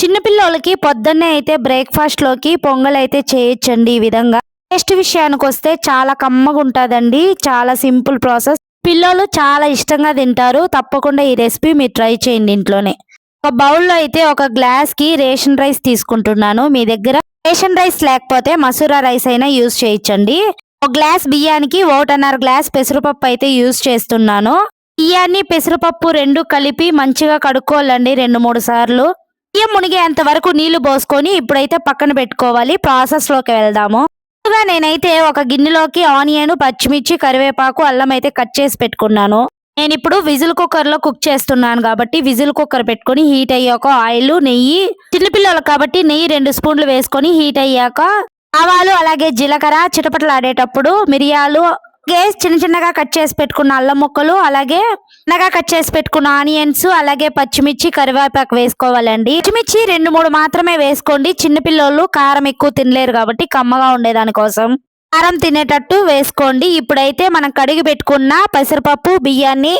చిన్న పిల్లోళ్ళకి పొద్దున్నే అయితే బ్రేక్ఫాస్ట్ లోకి పొంగల్ అయితే చేయొచ్చండి ఈ విధంగా. టేస్ట్ విషయానికి వస్తే చాలా కమ్మగా ఉంటుందండి. చాలా సింపుల్ ప్రాసెస్. పిల్లలు చాలా ఇష్టంగా తింటారు. తప్పకుండా ఈ రెసిపీ మీరు ట్రై చేయండి ఇంట్లోనే. ఒక బౌల్లో అయితే ఒక గ్లాస్ కి రేషన్ రైస్ తీసుకుంటున్నాను. మీ దగ్గర రేషన్ రైస్ లేకపోతే మసూరా రైస్ అయినా యూజ్ చేయొచ్చండి. ఒక గ్లాస్ బియ్యానికి 1.5 గ్లాస్ పెసరపప్పు అయితే యూజ్ చేస్తున్నాను. బియ్యాన్ని పెసరపప్పు రెండు కలిపి మంచిగా కడుక్కోవాలండి 2-3 సార్లు. బియ్యం మునిగేంత వరకు నీళ్లు పోసుకొని ఇప్పుడైతే పక్కన పెట్టుకోవాలి. ప్రాసెస్ లోకి వెళ్దాము. ముందుగా నేనైతే ఒక గిన్నెలోకి ఆనియన్, పచ్చిమిర్చి, కరివేపాకు, అల్లం అయితే కట్ చేసి పెట్టుకున్నాను. నేను ఇప్పుడు విజిల్ కుక్కర్ లో కుక్ చేస్తున్నాను కాబట్టి విజిల్ కుక్కర్ పెట్టుకొని హీట్ అయ్యాక ఆయిల్, నెయ్యి, చిన్నపిల్లలు కాబట్టి నెయ్యి 2 స్పూన్లు వేసుకొని హీట్ అయ్యాక ఆవాలు అలాగే జీలకర్ర చిటపటలాడేటప్పుడు మిరియాలు, చిన్న చిన్నగా కట్ చేసి పెట్టుకున్న అల్లం ముక్కలు, అలాగే చిన్నగా కట్ చేసి పెట్టుకున్న ఆనియన్స్, అలాగే పచ్చిమిర్చి, కరివేపాకు వేసుకోవాలండి. పచ్చిమిర్చి 2-3 మాత్రమే వేసుకోండి. చిన్నపిల్లలు కారం ఎక్కువ తినలేరు కాబట్టి కమ్మగా ఉండేదాని కోసం కారం తినేటట్టు వేసుకోండి. ఇప్పుడైతే మనం కడిగి పెట్టుకున్న పెసరపప్పు, బియ్యాన్ని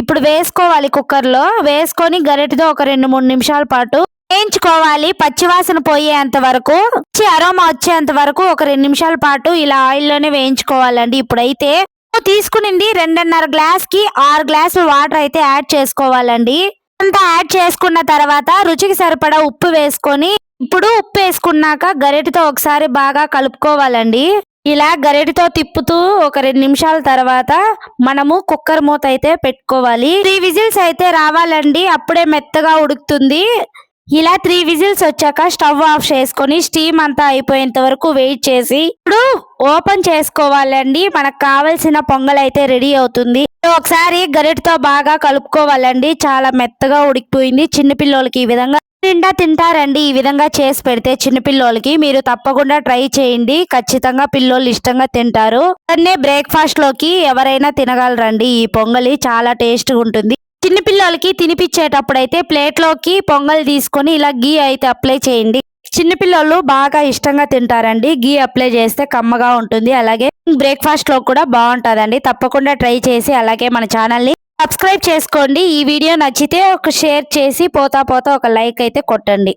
ఇప్పుడు వేసుకోవాలి. కుక్కర్ లో వేసుకొని గరిటెతో ఒక 2-3 నిమిషాల పాటు వేయించుకోవాలి. పచ్చివాసన పోయేంత వరకు, అరోమా వచ్చేంత వరకు ఒక 2 నిమిషాల పాటు ఇలా ఆయిల్లోనే వేయించుకోవాలండి. ఇప్పుడైతే తీసుకునింది 2.5 గ్లాస్ కి 6 గ్లాసులు వాటర్ అయితే యాడ్ చేసుకోవాలండి. అంతా యాడ్ చేసుకున్న తర్వాత రుచికి సరిపడా ఉప్పు వేసుకొని ఇప్పుడు ఉప్పు వేసుకున్నాక గరిటెతో ఒకసారి బాగా కలుపుకోవాలండి. ఇలా గరిటెతో తిప్పుతూ ఒక 2 నిమిషాల తర్వాత మనము కుక్కర్ మూత అయితే పెట్టుకోవాలి. 3 విజిల్స్ అయితే రావాలండి. అప్పుడే మెత్తగా ఉడుకుతుంది. ఇలా 3 విజిల్స్ వచ్చాక స్టవ్ ఆఫ్ చేసుకొని స్టీమ్ అంతా అయిపోయేంత వరకు వెయిట్ చేసి ఇప్పుడు ఓపెన్ చేసుకోవాలండి. మనకు కావలసిన పొంగల్ అయితే రెడీ అవుతుంది. ఒకసారి గరిటెతో బాగా కలుపుకోవాలండి. చాలా మెత్తగా ఉడికిపోయింది. చిన్నపిల్లలకి ఈ విధంగా నిండా తింటారండి. ఈ విధంగా చేసి పెడితే చిన్నపిల్లలకి మీరు తప్పకుండా ట్రై చేయండి. ఖచ్చితంగా పిల్లోళ్ళు ఇష్టంగా తింటారు. అన్నే బ్రేక్ఫాస్ట్ లోకి ఎవరైనా తినగలరండి. ఈ పొంగలి చాలా టేస్ట్గా ఉంటుంది. చిన్నపిల్లలకి తినిపించేటప్పుడు అయితే ప్లేట్ లోకి పొంగల్ తీసుకొని ఇలా గీ అయితే అప్లై చేయండి. చిన్నపిల్లలు బాగా ఇష్టంగా తింటారండి. గీ అప్లై చేస్తే కమ్మగా ఉంటుంది. అలాగే బ్రేక్ఫాస్ట్ లో కూడా బాగుంటుందండి. తప్పకుండా ట్రై చేసి అలాగే మన ఛానల్ ని సబ్స్క్రైబ్ చేసుకోండి. ఈ వీడియో నచ్చితే ఒక షేర్ చేసి పోతా ఒక లైక్ అయితే కొట్టండి.